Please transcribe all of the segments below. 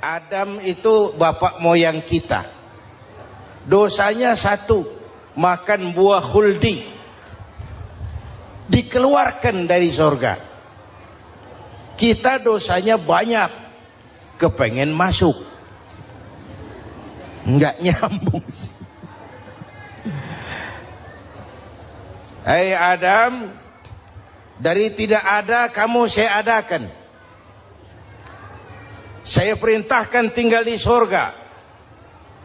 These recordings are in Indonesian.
Adam itu bapak moyang kita. Dosanya satu, makan buah khuldi, dikeluarkan dari surga. Kita dosanya banyak, kepengen masuk, nggak nyambung. Hai Adam, dari tidak ada kamu saya adakan. Saya perintahkan tinggal di surga.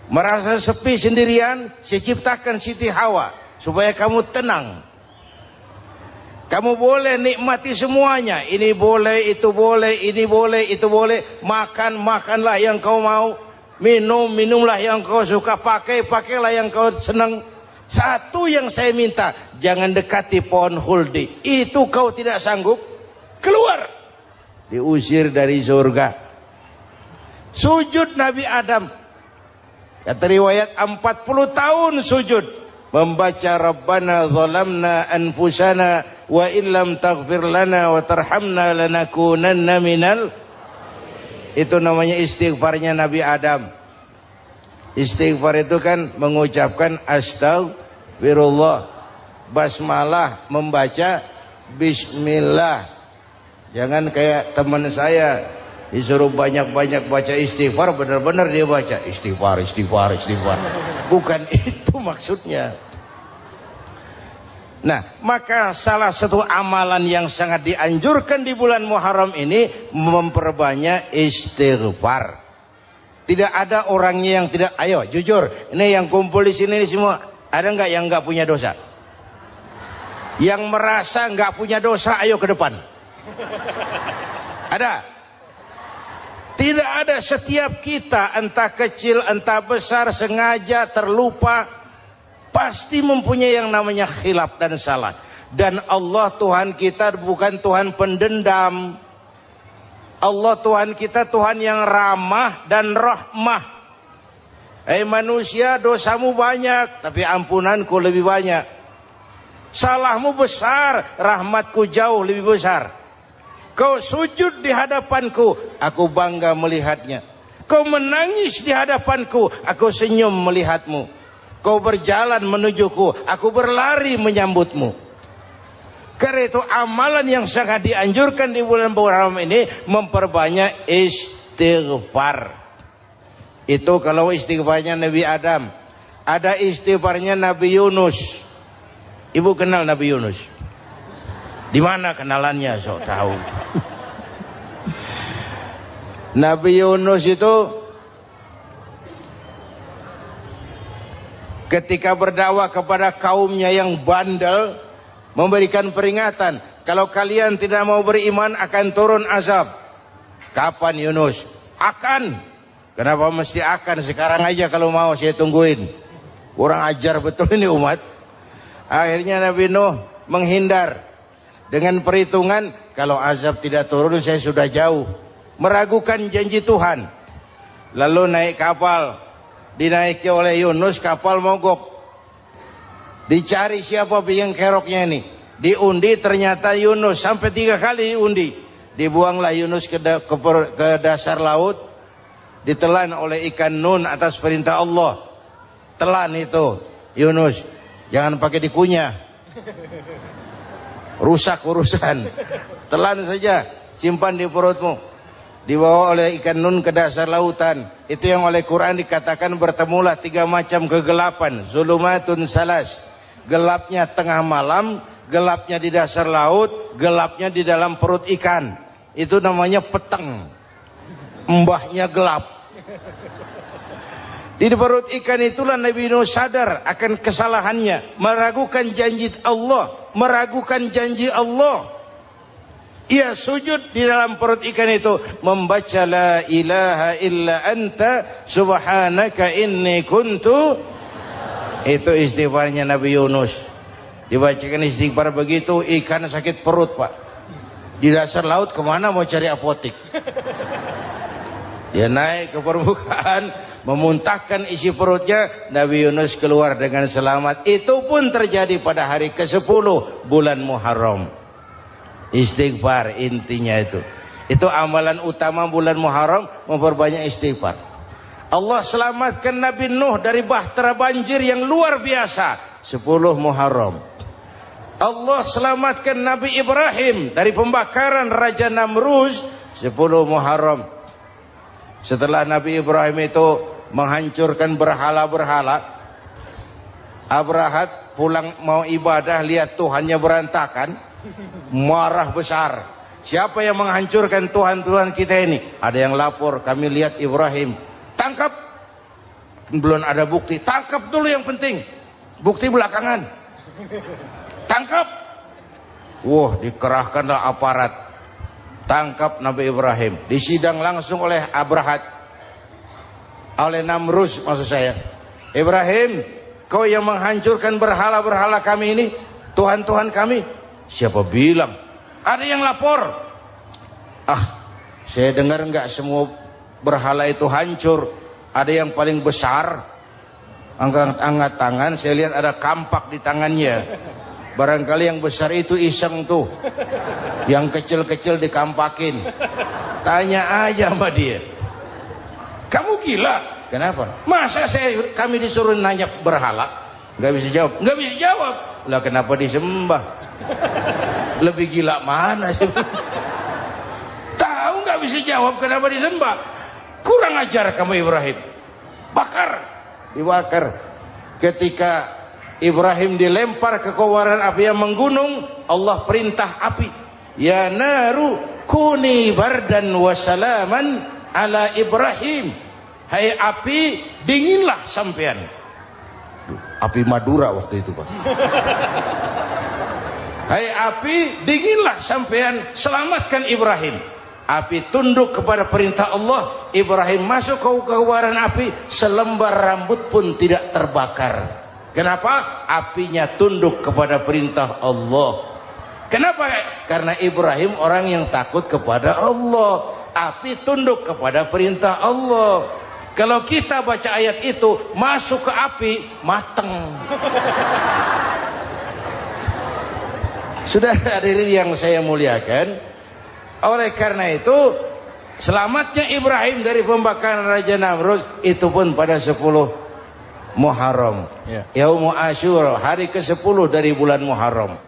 Merasa sepi sendirian, saya ciptakan Siti Hawa supaya kamu tenang. Kamu boleh nikmati semuanya. Ini boleh, itu boleh, ini boleh, itu boleh. Makan, makanlah yang kau mau. Minum, minumlah yang kau suka. Pakai, pakailah yang kau senang. Satu yang saya minta, jangan dekati pohon khuldi. Itu kau tidak sanggup, keluar. Diusir dari surga. Sujud Nabi Adam, kata riwayat 40 tahun sujud, membaca Rabbana zalamna anfusana wa illam taghfir lana wa tarhamna lanakunanna minal. Itu namanya istighfarnya Nabi Adam. Istighfar itu kan mengucapkan astagfirullah, basmalah, membaca bismillah. Jangan kayak teman saya disuruh banyak-banyak baca istighfar, benar-benar dia baca istighfar, istighfar, istighfar. Bukan itu maksudnya. Nah, maka salah satu amalan yang sangat dianjurkan di bulan Muharram ini memperbanyak istighfar. Tidak ada orangnya yang tidak. Ayo jujur, ini yang kumpul di sini semua, ada nggak yang nggak punya dosa? Yang merasa nggak punya dosa, ayo ke depan. Ada? Tidak ada. Setiap kita, entah kecil entah besar, sengaja terlupa, pasti mempunyai yang namanya khilaf dan salah. Dan Allah Tuhan kita bukan Tuhan pendendam. Allah Tuhan kita Tuhan yang ramah dan rahmah. Hei manusia, dosamu banyak, tapi ampunanku lebih banyak. Salahmu besar, rahmatku jauh lebih besar. Kau sujud di hadapanku, aku bangga melihatnya. Kau menangis di hadapanku, aku senyum melihatmu. Kau berjalan menujuku, aku berlari menyambutmu. Karena itu amalan yang sangat dianjurkan di bulan Muharram ini memperbanyak istighfar. Itu kalau istighfarnya Nabi Adam. Ada istighfarnya Nabi Yunus. Ibu kenal Nabi Yunus? Di mana kenalannya? Sok tahu. Nabi Yunus itu ketika berdakwah kepada kaumnya yang bandel, memberikan peringatan, kalau kalian tidak mau beriman akan turun azab. Kapan Yunus? Akan. Kenapa mesti akan? Sekarang aja kalau mau, saya tungguin. Kurang ajar betul ini umat. Akhirnya Nabi Nuh menghindar dengan perhitungan, kalau azab tidak turun saya sudah jauh. Meragukan janji Tuhan. Lalu naik kapal, dinaiki oleh Yunus, kapal mogok. Dicari siapa biang keroknya ini. Diundi, ternyata Yunus. Sampai 3 kali diundi. Dibuanglah Yunus ke dasar laut. Ditelan oleh ikan nun atas perintah Allah. Telan itu Yunus, jangan pakai dikunyah, rusak urusan. Telan saja, simpan di perutmu. Dibawa oleh ikan nun ke dasar lautan. Itu yang oleh Quran dikatakan bertemulah 3 macam kegelapan. Zulumatun salas. Gelapnya tengah malam, gelapnya di dasar laut, gelapnya di dalam perut ikan. Itu namanya peteng. Mbahnya gelap. Di perut ikan itulah Nabi Nuh sadar akan kesalahannya, meragukan janji Allah, meragukan janji Allah. Ia sujud di dalam perut ikan itu, membaca la ilaha illa anta subhanaka inni kuntu. Itu istighfarnya Nabi Yunus. Dibacakan istighfar begitu, ikan sakit perut, Pak. Di dasar laut kemana mau cari apotik? Dia naik ke permukaan, memuntahkan isi perutnya. Nabi Yunus keluar dengan selamat. Itu pun terjadi pada hari ke-10 bulan Muharram. Istighfar intinya itu. Itu amalan utama bulan Muharram, memperbanyak istighfar. Allah selamatkan Nabi Nuh dari bahtera banjir yang luar biasa, 10 Muharram. Allah selamatkan Nabi Ibrahim dari pembakaran Raja Namruz, 10 Muharram. Setelah Nabi Ibrahim itu menghancurkan berhala-berhala, Abrahat pulang mau ibadah, lihat Tuhannya berantakan, marah besar. Siapa yang menghancurkan Tuhan-Tuhan kita ini? Ada yang lapor, kami lihat Ibrahim. Tangkap. Belum ada bukti, tangkap dulu yang penting. Bukti belakangan. Tangkap. Wah, dikerahkanlah aparat. Tangkap Nabi Ibrahim. Disidang langsung oleh Abrahat. Oleh Namruz maksud saya. Ibrahim, kau yang menghancurkan berhala-berhala kami ini, Tuhan-Tuhan kami. Siapa bilang? Ada yang lapor. Saya dengar enggak semua berhala itu hancur. Ada yang paling besar, angkat tangan, saya lihat ada kampak di tangannya. Barangkali yang besar itu iseng tuh, yang kecil-kecil dikampakin. Tanya aja sama dia. Kamu gila? Kenapa? Masa kami disuruh nanya berhala? Nggak bisa jawab. Nggak bisa jawab. Lah kenapa disembah? Lebih gila mana? Tahu nggak bisa jawab kenapa disembah? Kurang ajar kamu Ibrahim. Bakar, dibakar. Ketika Ibrahim dilempar ke kobaran api yang menggunung, Allah perintah api, ya naru kuni bardan wa salaman ala Ibrahim. Hai api, dinginlah sampean. Api Madura waktu itu, Pak. Hai api, dinginlah sampean, selamatkan Ibrahim. Api tunduk kepada perintah Allah. Ibrahim masuk ke kobaran api, selembar rambut pun tidak terbakar. Kenapa? Apinya tunduk kepada perintah Allah. Kenapa? Karena Ibrahim orang yang takut kepada Allah. Api tunduk kepada perintah Allah. Kalau kita baca ayat itu, masuk ke api, mateng. Sudah hadirin yang saya muliakan, oleh karena itu selamatnya Ibrahim dari pembakaran Raja Namrud itu pun pada 10 Muharram, Yaumul Asyura, hari ke-10 dari bulan Muharram.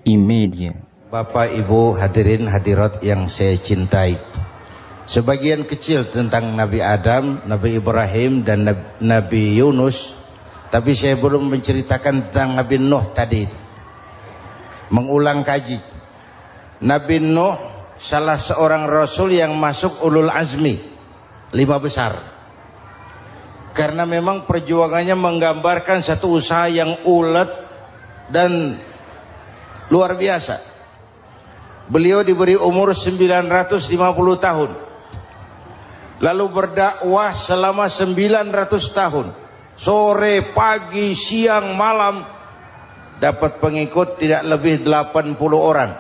Imedia. Bapak Ibu hadirin hadirat yang saya cintai, sebagian kecil tentang Nabi Adam, Nabi Ibrahim dan Nabi Yunus, tapi saya belum menceritakan tentang Nabi Nuh tadi. Mengulang kaji. Nabi Nuh salah seorang rasul yang masuk ulul azmi, 5 besar. Karena memang perjuangannya menggambarkan satu usaha yang ulet dan luar biasa. Beliau diberi umur 950 tahun. Lalu berdakwah selama 900 tahun. Sore, pagi, siang, malam. Dapat pengikut tidak lebih 80 orang.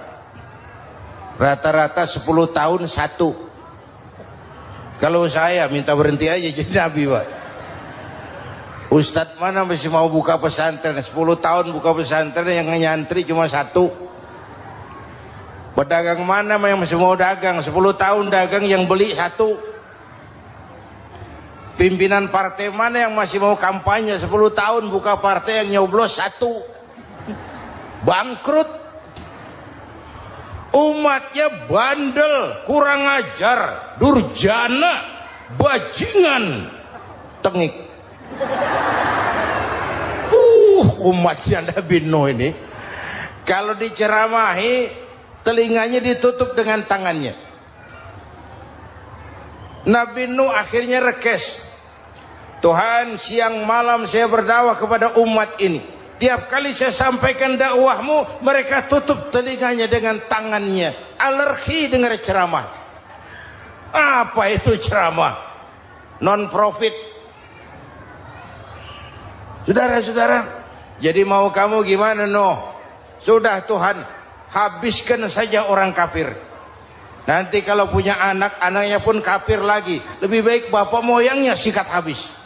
Rata-rata 10 tahun satu. Kalau saya minta berhenti aja jadi nabi, Pak. Ustadz mana masih mau buka pesantren? 10 tahun buka pesantren, yang nyantri cuma 1. Pedagang mana yang masih mau dagang? 10 tahun dagang, yang beli 1. Pimpinan partai mana yang masih mau kampanye? 10 tahun buka partai, yang nyoblos 1. Bangkrut. Umatnya bandel, kurang ajar, durjana, bajingan, tengik. Umatnya Nabi Nuh ini kalau diceramahi, telinganya ditutup dengan tangannya. Nabi Nuh akhirnya rekes. Tuhan, siang malam saya berdakwah kepada umat ini. Tiap kali saya sampaikan dakwahmu, mereka tutup telinganya dengan tangannya. Alergi dengar ceramah. Apa itu ceramah? Non-profit. Saudara-saudara, jadi mau kamu gimana, Nuh? Sudah Tuhan, habiskan saja orang kafir. Nanti kalau punya anak, anaknya pun kafir lagi. Lebih baik bapak moyangnya sikat habis.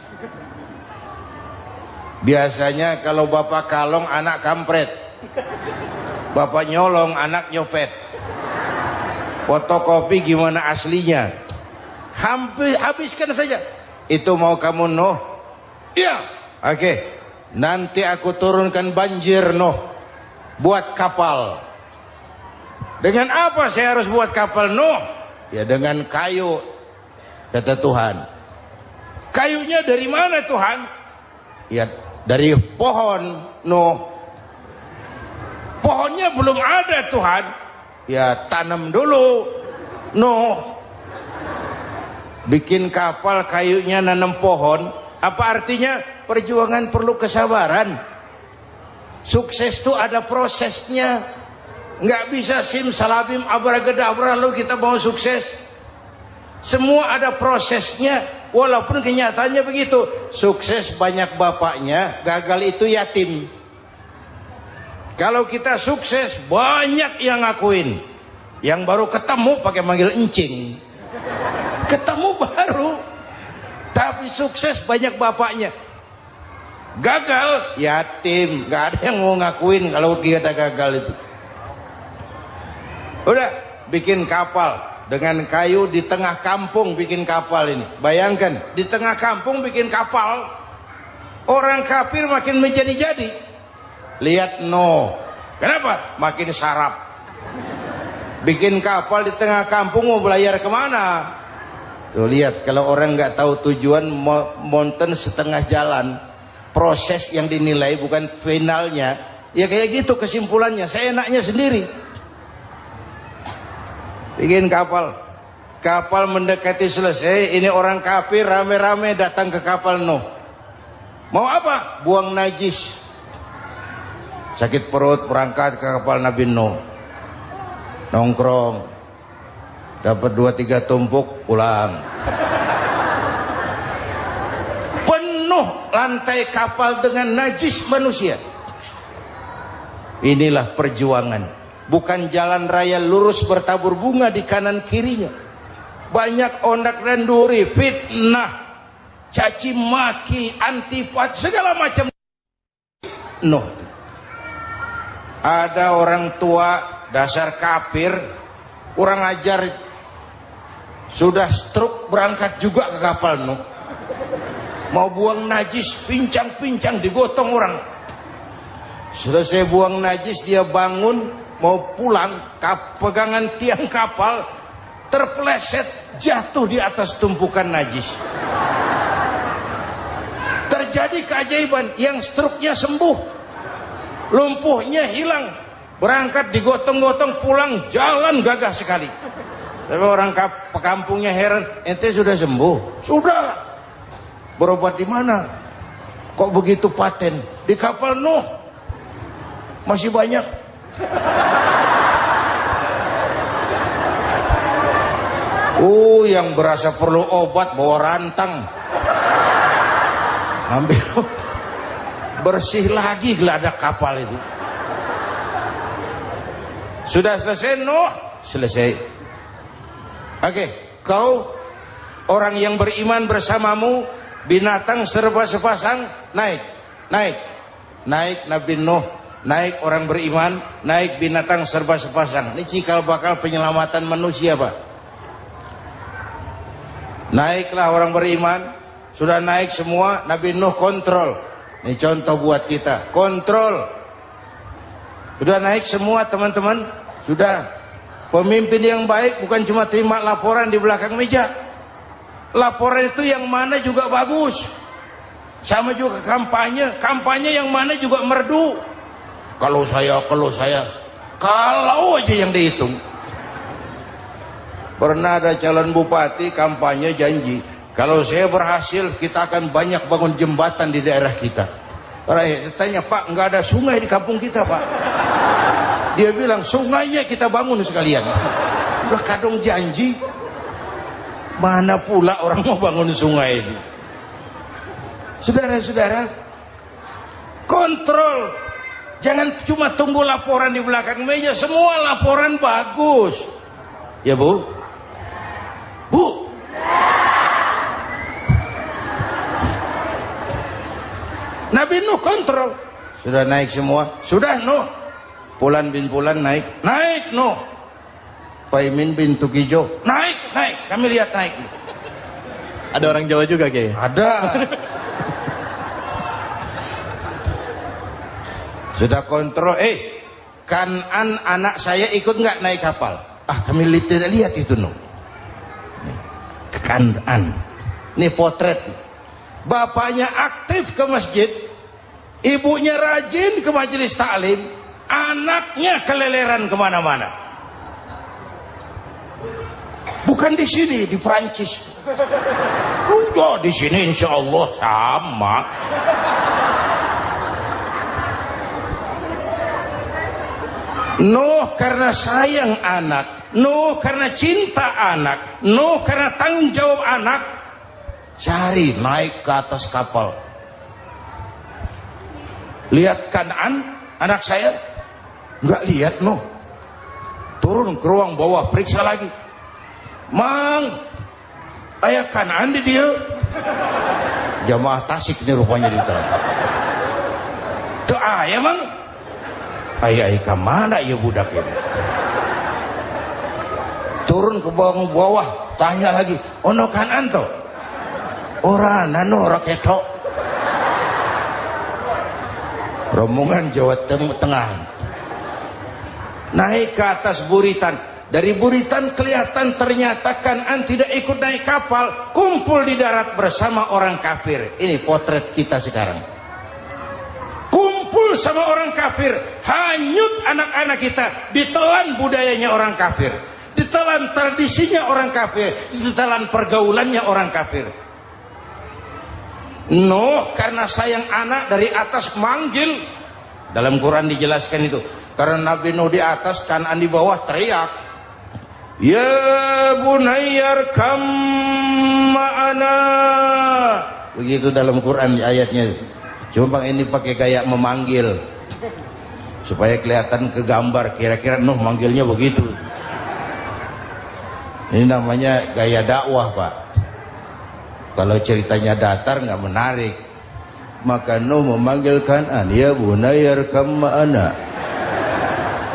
Biasanya kalau bapak kalong, anak kampret. Bapak nyolong, anak nyopet. Fotokopi gimana aslinya? Habiskan saja. Itu mau kamu Nuh? Iya. Oke. Nanti aku turunkan banjir Nuh. Buat kapal. Dengan apa saya harus buat kapal Nuh? Ya dengan kayu. Kata Tuhan. Kayunya dari mana Tuhan? Ya dari pohon Nuh. Pohonnya belum ada Tuhan. Ya tanam dulu Nuh. Bikin kapal kayunya nanam pohon. Apa artinya? Perjuangan perlu kesabaran. Sukses itu ada prosesnya. Nggak bisa simsalabim abracadabra lalu kita mau sukses. Semua ada prosesnya. Walaupun kenyataannya begitu. Sukses banyak bapaknya, gagal itu yatim. Kalau kita sukses banyak yang ngakuin. Yang baru ketemu pakai manggil encing. Ketemu baru. Tapi sukses banyak bapaknya. Gagal yatim. Gak ada yang mau ngakuin kalau kita gagal itu. Udah bikin kapal dengan kayu di tengah kampung, bikin kapal ini. Bayangkan di tengah kampung bikin kapal. Orang kafir makin menjadi-jadi. Lihat Nuh. Kenapa? Makin sarap. Bikin kapal di tengah kampung mau belayar kemana? Tuh lihat, kalau orang nggak tahu tujuan, mountain setengah jalan. Proses yang dinilai bukan finalnya. Ya kayak gitu kesimpulannya. Saya enaknya sendiri. Bikin kapal. Kapal mendekati selesai. Ini orang kafir rame-rame datang ke kapal Nuh. Mau apa? Buang najis. Sakit perut berangkat ke kapal Nabi Nuh. Nongkrong. Dapat 2-3 tumpuk pulang. Penuh lantai kapal dengan najis manusia. Inilah perjuangan. Bukan jalan raya lurus bertabur bunga di kanan kirinya. Banyak ondak dan duri, fitnah, caci maki, antipat, segala macam. Nuh. Ada orang tua dasar kafir, kurang ajar, sudah stroke berangkat juga ke kapal Nuh. Mau buang najis, pincang-pincang digotong orang. Selesai buang najis dia bangun mau pulang, pegangan tiang kapal terpeleset jatuh di atas tumpukan najis. Terjadi keajaiban, yang stroke-nya sembuh. Lumpuhnya hilang, berangkat digotong-gotong pulang jalan gagah sekali. Tapi orang kampungnya heran, ente sudah sembuh? Sudah. Berobat di mana? Kok begitu paten? Di kapal Nuh. Masih banyak. Yang berasa perlu obat bawa rantang. Ambil bersih lagi geladak kapal itu. Sudah selesai Nuh? Selesai. Oke, kau orang yang beriman bersamamu, binatang serba sepasang, naik Nabi Nuh, naik orang beriman, naik binatang serba sepasang. Ini cikal bakal penyelamatan manusia, Pak. Naiklah orang beriman, sudah naik semua, Nabi Nuh kontrol. Ini contoh buat kita, kontrol. Sudah naik semua teman-teman, sudah. Pemimpin yang baik bukan cuma terima laporan di belakang meja. Laporan itu yang mana juga bagus. Sama juga kampanye, kampanye yang mana juga merdu. Kalau saya, kalau aja yang dihitung. Pernah ada calon bupati kampanye janji, kalau saya berhasil kita akan banyak bangun jembatan di daerah kita. Rakyat tanya, Pak, nggak ada sungai di kampung kita, Pak. Dia bilang, sungainya kita bangun sekalian. Udah kadung janji, mana pula orang mau bangun sungai itu. Saudara-saudara, kontrol. Jangan cuma tunggu laporan di belakang meja, semua laporan bagus. Ya Bu? Bu? Nabi Nuh kontrol. Sudah naik semua? Sudah Nuh. Pulan bin Pulan naik Nuh. Paimin bintu Kijo. Naik, kami lihat naik. Ada orang Jawa juga Kiai? Ada. Sudah kontrol, Kan'an anak saya ikut nggak naik kapal? Kami tidak lihat itu no. Kan'an. Ini potret. Bapaknya aktif ke masjid, ibunya rajin ke majelis taklim, anaknya keleleran kemana-mana. Bukan di sini, di Prancis. Udah di sini insya Allah sama. Nuh karena sayang anak, Nuh karena cinta anak, Nuh karena tanggung jawab anak, cari naik ke atas kapal. Lihat Kan'an anak saya, nggak lihat Nuh. Turun ke ruang bawah, periksa lagi. Mang, ayah Kan'an di dia. Jamaah Tasik ini rupanya di dalam. Tuh ayah mang. Ayah kemana ya budak ini? Turun ke bawah, tanya lagi. Ono Kan'an to? Ora nano raketo. Rombongan Jawa Tengah. Naik ke atas buritan. Dari buritan kelihatan ternyata Kan'an tidak ikut naik kapal, kumpul di darat bersama orang kafir. Ini potret kita sekarang. Kumpul sama orang kafir, hanyut anak-anak kita, ditelan budayanya orang kafir, ditelan tradisinya orang kafir, ditelan pergaulannya orang kafir. Nuh karena sayang anak dari atas manggil. Dalam Quran dijelaskan itu. Karena Nabi Nuh di atas, Kan'an di bawah, teriak, ya bunayyar kam ma'ana. Begitu dalam Quran ayatnya. Cuma ini pakai gaya memanggil supaya kelihatan ke gambar, kira-kira Nuh manggilnya begitu. Ini namanya gaya dakwah, Pak. Kalau ceritanya datar nggak menarik. Maka Nuh memanggil Kan'an, ya bunayyar kam ma'ana.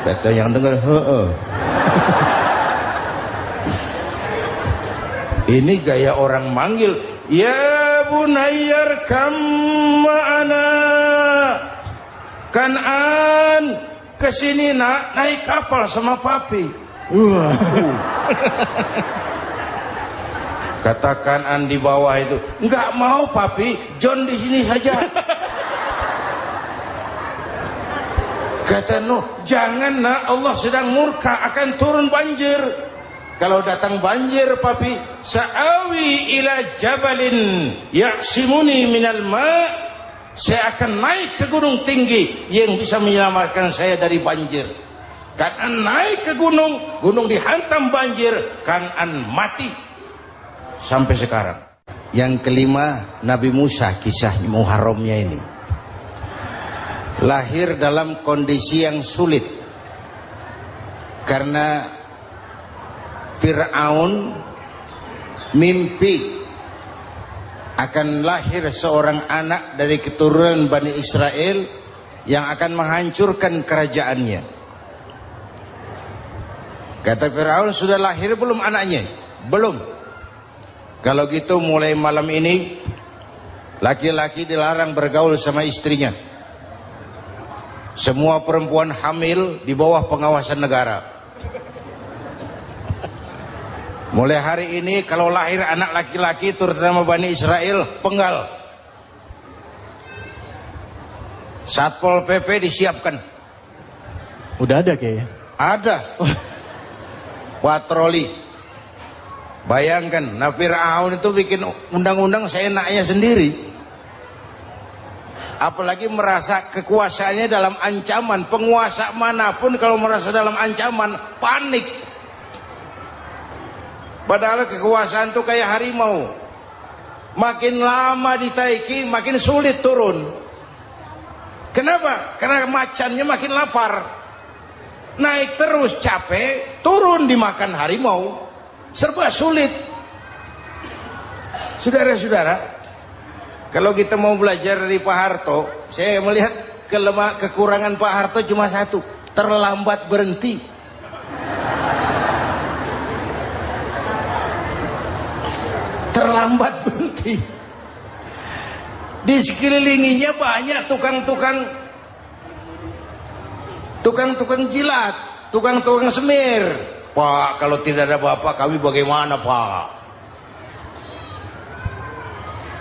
Kata yang dengar, Ini gaya orang manggil, ya bunayyar kam ma'ana. Kan'an kesini nak, naik kapal sama papi. Kata Kan'an di bawah itu, enggak mau papi, John di sini saja. Kata Nuh, jangan nak, Allah sedang murka, akan turun banjir. Kalau datang banjir papi, sa'awi ila jabalin ya'simuni minal ma', saya akan naik ke gunung tinggi yang bisa menyelamatkan saya dari banjir. Kan'an naik ke gunung, gunung dihantam banjir, Kan'an mati sampai sekarang. Yang kelima, Nabi Musa, kisah Muharramnya ini. Lahir dalam kondisi yang sulit karena Fir'aun mimpi akan lahir seorang anak dari keturunan Bani Israel yang akan menghancurkan kerajaannya. Kata Fir'aun, sudah lahir belum anaknya? Belum. Kalau gitu mulai malam ini laki-laki dilarang bergaul sama istrinya. Semua perempuan hamil di bawah pengawasan negara. Mulai hari ini kalau lahir anak laki-laki terutama Bani Israel, penggal. Satpol PP disiapkan. Udah ada kayaknya. Ada. Patroli. Bayangkan, Fir'aun itu bikin undang-undang seenaknya sendiri. Apalagi merasa kekuasaannya dalam ancaman. Penguasa manapun kalau merasa dalam ancaman, panik. Padahal kekuasaan itu kayak harimau. Makin lama ditaiki, makin sulit turun. Kenapa? Karena macannya makin lapar. Naik terus capek, turun dimakan harimau. Serba sulit. Saudara-saudara, kalau kita mau belajar dari Pak Harto, saya melihat kekurangan Pak Harto cuma satu, terlambat berhenti. lambat berhenti. Di sekelilinginya banyak tukang jilat, tukang semir. Pak, kalau tidak ada bapak kami bagaimana, Pak?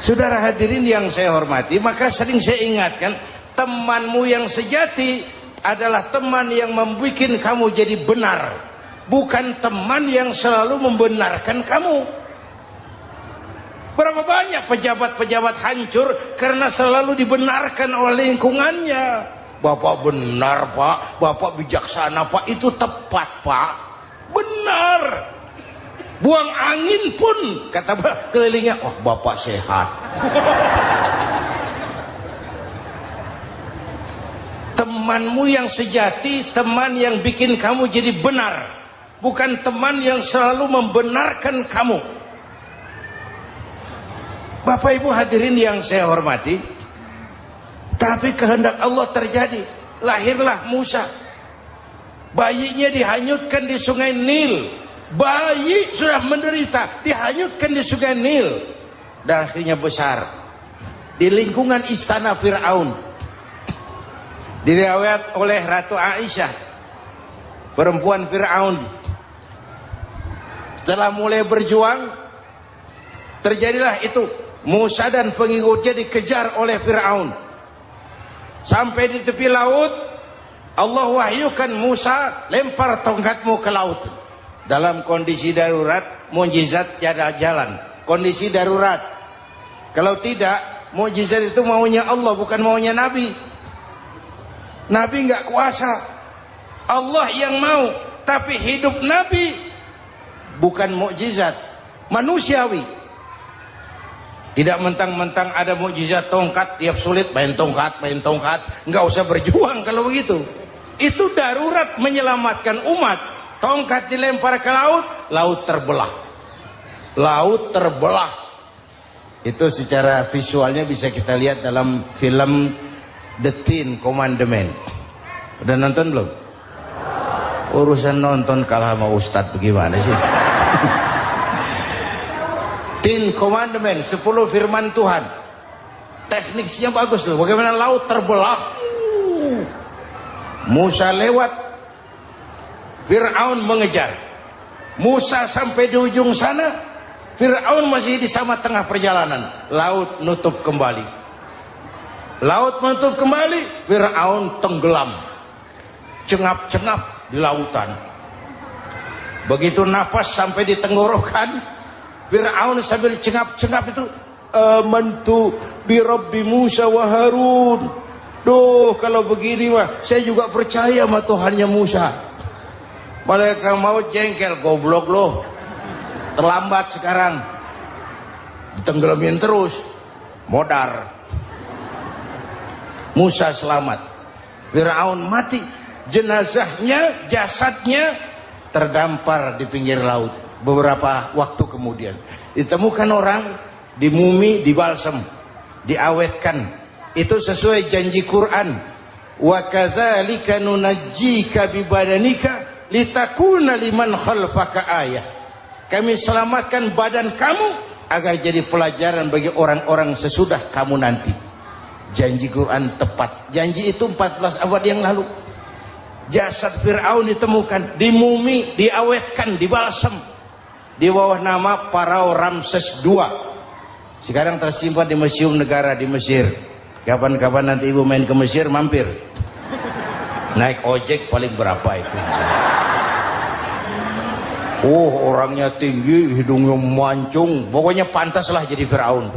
Saudara hadirin yang saya hormati, maka sering saya ingatkan, temanmu yang sejati adalah teman yang membuat kamu jadi benar, bukan teman yang selalu membenarkan kamu. Berapa banyak pejabat-pejabat hancur karena selalu dibenarkan oleh lingkungannya. Bapak benar, Pak. Bapak bijaksana, Pak. Itu tepat, Pak. Benar. Buang angin pun kata kelilingnya, oh Bapak sehat. Temanmu yang sejati, teman yang bikin kamu jadi benar, bukan teman yang selalu membenarkan kamu. Bapak Ibu hadirin yang saya hormati, tapi kehendak Allah terjadi. Lahirlah Musa. Bayinya dihanyutkan di sungai Nil. Bayi sudah menderita, dihanyutkan di sungai Nil. Dan akhirnya besar di lingkungan istana Fir'aun. Diriwayat oleh Ratu Aisyah, perempuan Fir'aun, setelah mulai berjuang, terjadilah itu. Musa dan pengikutnya dikejar oleh Fir'aun. Sampai di tepi laut, Allah wahyukan Musa, lempar tongkatmu ke laut. Dalam kondisi darurat, mukjizat tiada jalan. Kondisi darurat. Kalau tidak, mukjizat itu maunya Allah, bukan maunya Nabi. Nabi nggak kuasa, Allah yang mau. Tapi hidup Nabi bukan mukjizat, manusiawi. Tidak mentang-mentang ada mukjizat tongkat, tiap sulit main tongkat, nggak usah berjuang kalau begitu. Itu darurat menyelamatkan umat. Tongkat dilempar ke laut, laut terbelah. Laut terbelah. Itu secara visualnya bisa kita lihat dalam film The Ten Commandments. Udah nonton belum? Urusan nonton kalah sama Ustadz bagaimana sih? Ten Commandments, 10 firman Tuhan. Tekniknya bagus loh. Bagaimana laut terbelah. Musa lewat, Fir'aun mengejar. Musa sampai di ujung sana, Fir'aun masih di sama tengah perjalanan. Laut nutup kembali. Laut menutup kembali, Fir'aun tenggelam. Cengap-cengap di lautan. Begitu nafas sampai di tenggorokan, Fir'aun sambil cengap-cengap itu, amantu bi Rabbi Musa wa Harun. Duh, kalau begini mah saya juga percaya sama Tuhannya Musa. Malaikat maut jengkel, goblok loh. Terlambat sekarang. Ditenggelamin terus. Modar. Musa selamat. Fir'aun mati. Jenazahnya, jasadnya terdampar di pinggir laut. Beberapa waktu kemudian ditemukan orang, dimumi, dibalsem, diawetkan. Itu sesuai janji Quran. Wa kadzalika nunajjika bi badanika litakuna liman khalfaka ayah. Kami selamatkan badan kamu agar jadi pelajaran bagi orang-orang sesudah kamu nanti. Janji Quran tepat. Janji itu 14 abad yang lalu. Jasad Fir'aun ditemukan, dimumi, diawetkan, dibalsem di bawah nama Farao Ramses II. Sekarang tersimpan di Museum Negara di Mesir. Kapan-kapan nanti ibu main ke Mesir, mampir. Naik ojek paling berapa itu? Oh, orangnya tinggi, hidungnya mancung. Pokoknya pantaslah jadi Fir'aun.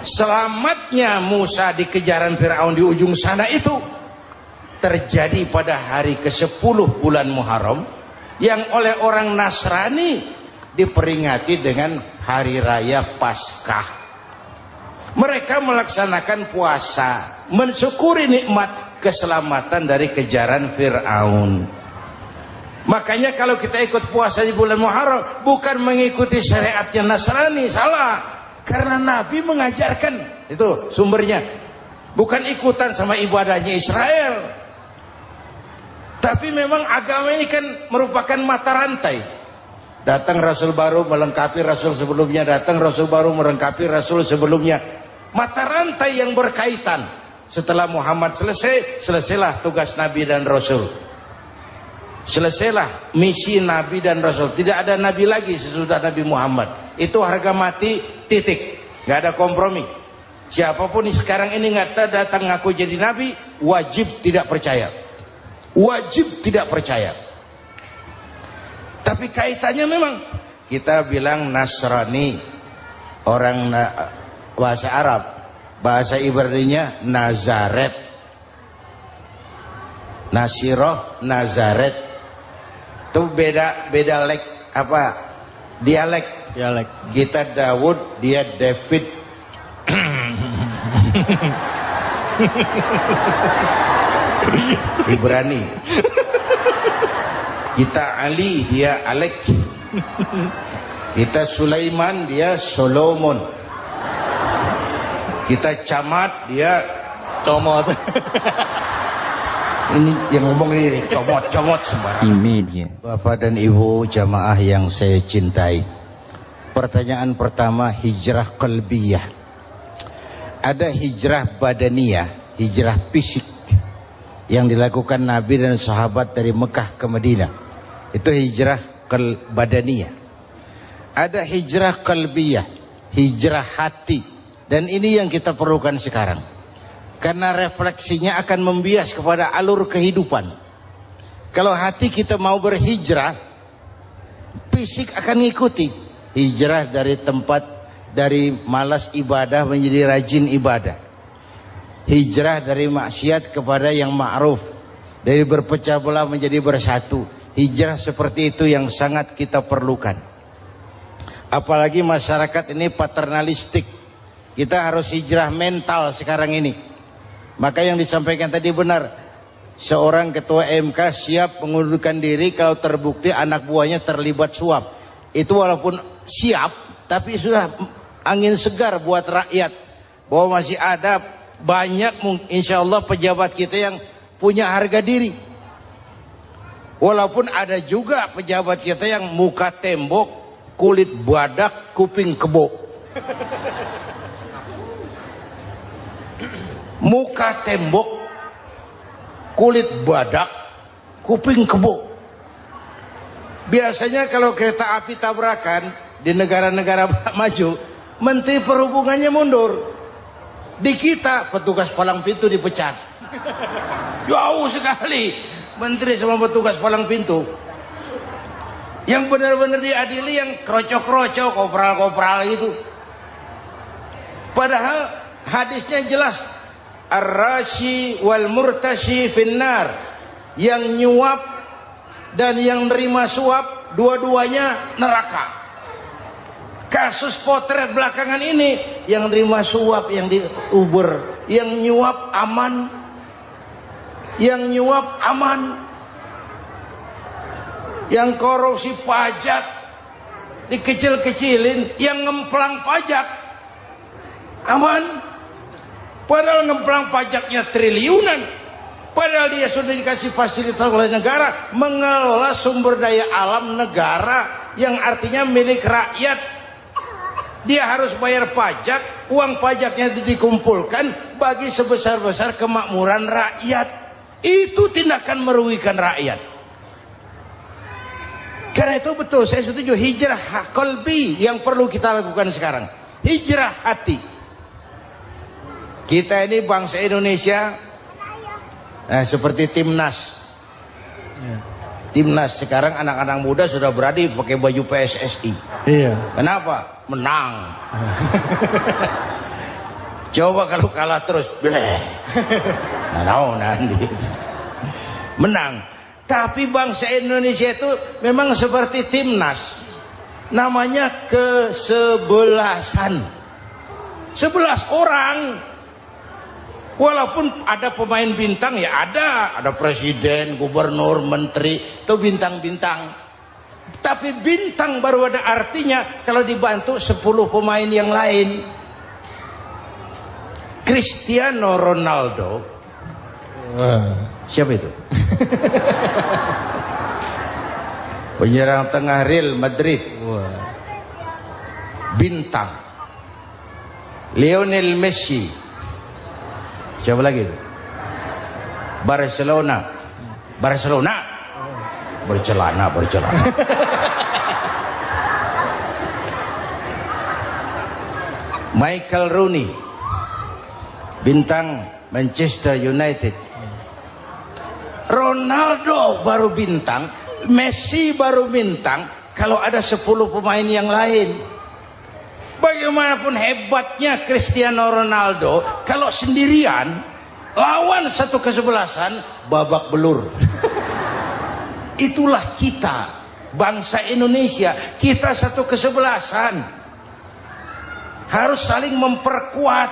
Selamatnya Musa di kejaran Fir'aun di ujung sana itu terjadi pada hari ke-10 bulan Muharram, yang oleh orang Nasrani diperingati dengan hari raya Paskah. Mereka melaksanakan puasa, mensyukuri nikmat keselamatan dari kejaran Fir'aun. Makanya kalau kita ikut puasa di bulan Muharram, bukan mengikuti syariatnya Nasrani, salah. Karena Nabi mengajarkan, itu sumbernya. Bukan ikutan sama ibadahnya Israel. Tapi memang agama ini kan merupakan mata rantai. Datang Rasul baru melengkapi Rasul sebelumnya, datang Rasul baru melengkapi Rasul sebelumnya. Mata rantai yang berkaitan. Setelah Muhammad selesai, selesailah tugas Nabi dan Rasul. Selesailah misi Nabi dan Rasul. Tidak ada Nabi lagi sesudah Nabi Muhammad. Itu harga mati, titik. Gak ada kompromi. Siapapun sekarang ini nggak datang ngaku jadi Nabi, wajib tidak percaya. Wajib tidak percaya. Tapi kaitannya memang kita bilang Nasrani, orang bahasa Arab, bahasa Ibraninya Nazaret, Nasiroh, Nazaret. Itu beda dialek. Kita Daud, dia David. Ibrani. Kita Ali, dia Alek. Kita Sulaiman, dia Solomon. Kita Camat, dia Comot. ini yang ngomong ini comot sembarang. Imedia. Bapak dan Ibu jamaah yang saya cintai, pertanyaan pertama, hijrah qalbiyah. Ada hijrah badaniyah, hijrah fisik yang dilakukan Nabi dan sahabat dari Mekah ke Madinah. Itu hijrah badaniyah. Ada hijrah qalbiyah, hijrah hati. Dan ini yang kita perlukan sekarang. Karena refleksinya akan membias kepada alur kehidupan. Kalau hati kita mau berhijrah, fisik akan ngikuti. Hijrah dari tempat, dari malas ibadah menjadi rajin ibadah. Hijrah dari maksiat kepada yang ma'ruf, dari berpecah belah menjadi bersatu. Hijrah seperti itu yang sangat kita perlukan. Apalagi masyarakat ini paternalistik. Kita harus hijrah mental sekarang ini. Maka yang disampaikan tadi benar. Seorang ketua MK siap mengundurkan diri kalau terbukti anak buahnya terlibat suap. Itu walaupun siap, tapi sudah angin segar buat rakyat. Bahwa masih ada banyak insya Allah pejabat kita yang punya harga diri. Walaupun ada juga pejabat kita yang muka tembok, kulit badak, kuping kebo. Muka tembok, kulit badak, kuping kebo. Biasanya kalau kereta api tabrakan di negara-negara maju, Menteri Perhubungannya mundur. Di kita petugas palang pintu dipecat. Jauh sekali menteri sama petugas palang pintu. Yang benar-benar diadili yang krocok-krocok, kopral-kopral gitu. Padahal hadisnya jelas, ar-rashi wal murtashi finnar. Yang nyuap dan yang nerima suap, dua-duanya neraka. Kasus potret belakangan ini, yang nerima suap, yang diuber, yang nyuap aman. Yang nyuap aman, yang korupsi pajak dikecil-kecilin, yang ngemplang pajak aman. Padahal ngemplang pajaknya triliunan. Padahal dia sudah dikasih fasilitas oleh negara mengelola sumber daya alam negara yang artinya milik rakyat. Dia harus bayar pajak, uang pajaknya dikumpulkan bagi sebesar-besar kemakmuran rakyat. Itu tindakan merugikan rakyat. Karena itu betul, saya setuju, hijrah qalbi yang perlu kita lakukan sekarang. Hijrah hati. Kita ini bangsa Indonesia, seperti timnas. Timnas sekarang anak-anak muda sudah berani pakai baju PSSI. Iya. Kenapa? Menang. Coba kalau kalah terus, nanti menang. Tapi bangsa Indonesia itu memang seperti timnas, namanya kesebelasan, 11 orang. Walaupun ada pemain bintang ya ada presiden, gubernur, menteri, itu bintang-bintang. Tapi bintang baru ada artinya kalau dibantu 10 pemain yang lain. Cristiano Ronaldo, siapa itu? Penyerang tengah Real Madrid, Wah. bintang. Lionel Messi. Siapa lagi? Barcelona. Bercelana. Michael Rooney, bintang Manchester United. Ronaldo baru bintang, Messi baru bintang kalau ada 10 pemain yang lain. Bagaimanapun hebatnya Cristiano Ronaldo, kalau sendirian lawan satu kesebelasan, babak belur. Itulah kita, bangsa Indonesia. Kita satu kesebelasan, harus saling memperkuat.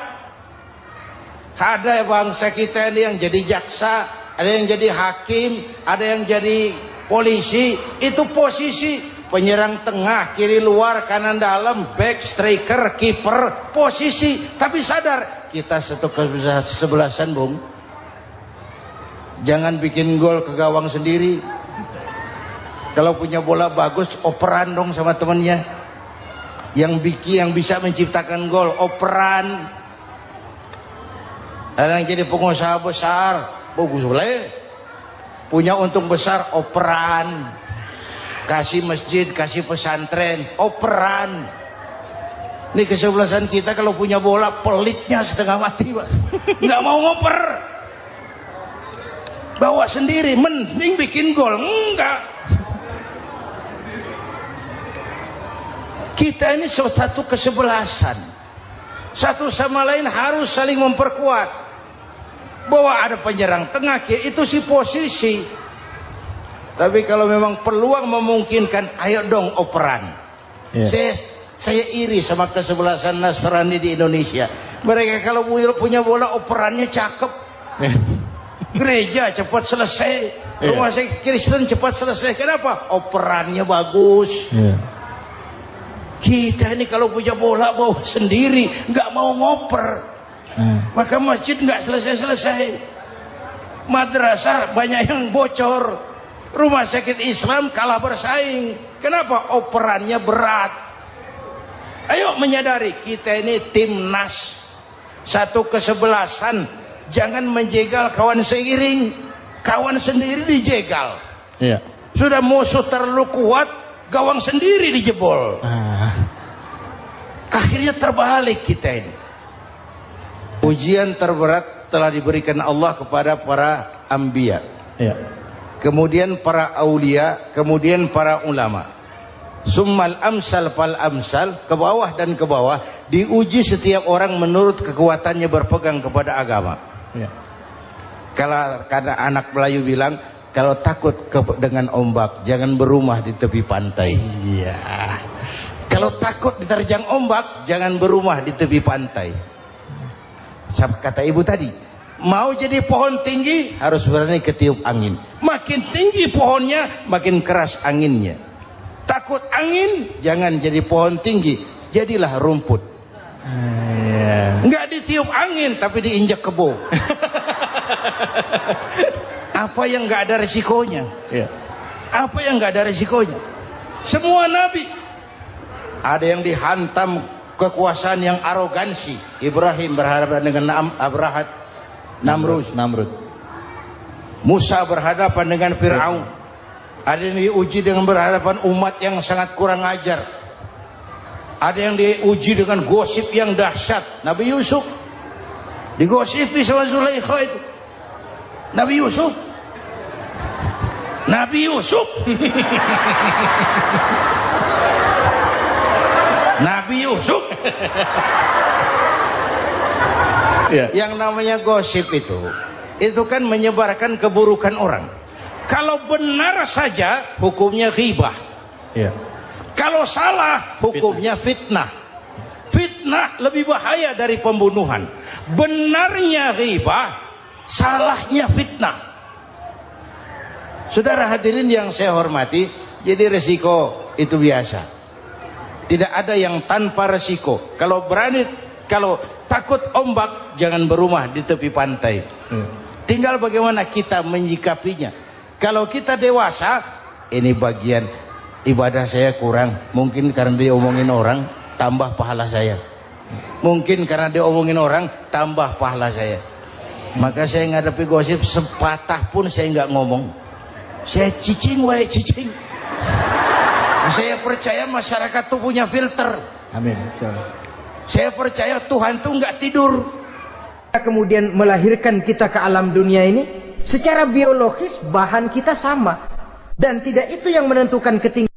Ada bangsa kita ini yang jadi jaksa, ada yang jadi hakim, ada yang jadi polisi. Itu posisi penyerang tengah, kiri luar, kanan dalam, back, striker, kiper, posisi. Tapi sadar, kita satu kesebelasan, Bung. Jangan bikin gol ke gawang sendiri. Kalau punya bola bagus, operan dong sama temannya. Yang bisa menciptakan gol, operan. Ada yang jadi pengusaha besar, bagus boleh. Punya untung besar, operan. Kasih masjid, kasih pesantren, operan. Ini kesebelasan kita kalau punya bola, pelitnya setengah mati, Pak. Nggak mau ngoper. Bawa sendiri, mending bikin gol. Enggak. Kita ini satu kesebelasan. Satu sama lain harus saling memperkuat. Bahwa ada penyerang tengah, itu si posisi. Tapi kalau memang peluang memungkinkan, ayo dong operan. Saya iri sama kesebelasan Nasrani di Indonesia. Mereka kalau punya bola, operannya cakep. Gereja cepat selesai, rumah sakit Kristen cepat selesai. Kenapa? Operannya bagus. Kita ini kalau punya bola bawa sendiri, nggak mau ngoper. Maka masjid nggak selesai-selesai. Madrasah banyak yang bocor. Rumah sakit Islam kalah bersaing. Kenapa? Operannya berat. Ayo menyadari, kita ini timnas, satu kesebelasan. Jangan menjegal kawan seiring. Kawan sendiri dijegal. Sudah musuh terlalu kuat, gawang sendiri dijebol. Akhirnya terbalik kita ini. Ujian terberat telah diberikan Allah kepada para anbiya, kemudian para aulia, kemudian para ulama. Summal amsal fal amsal, ke bawah dan ke bawah. Diuji setiap orang menurut kekuatannya berpegang kepada agama. Kalau karena anak Melayu bilang, kalau takut dengan ombak, jangan berumah di tepi pantai. Kalau takut diterjang ombak, jangan berumah di tepi pantai. Kata ibu tadi, mau jadi pohon tinggi, harus berani ketiup angin. Makin tinggi pohonnya, makin keras anginnya. Takut angin, jangan jadi pohon tinggi, jadilah rumput. Nggak ditiup angin, tapi diinjak kebo. Apa yang nggak ada resikonya? Apa yang nggak ada resikonya? Semua nabi ada yang dihantam kekuasaan yang arogansi. Ibrahim berhadapan dengan Namrud. Musa berhadapan dengan Fir'aun. Ada yang diuji dengan berhadapan umat yang sangat kurang ajar. Ada yang diuji dengan gosip yang dahsyat. Nabi Yusuf digosipi sama Zulaikha itu. Nabi Yusuf Yang namanya gosip itu kan menyebarkan keburukan orang. Kalau benar saja hukumnya ghibah. Kalau salah hukumnya fitnah. Fitnah lebih bahaya dari pembunuhan. Benarnya ghibah, salahnya fitnah. Saudara hadirin yang saya hormati, jadi resiko itu biasa. Tidak ada yang tanpa resiko. Kalau takut ombak, jangan berumah di tepi pantai. Tinggal bagaimana kita menyikapinya. Kalau kita dewasa, ini bagian ibadah saya kurang. Mungkin karena diomongin orang, tambah pahala saya. Mungkin karena diomongin orang, tambah pahala saya. Maka saya ngadapi gosip sepatah pun saya nggak ngomong. Saya cicing wae cicing. Saya percaya masyarakat tuh punya filter. Amin. Insyaallah. Saya percaya Tuhan tuh nggak tidur. Kemudian melahirkan kita ke alam dunia ini, secara biologis bahan kita sama, dan tidak itu yang menentukan ketinggian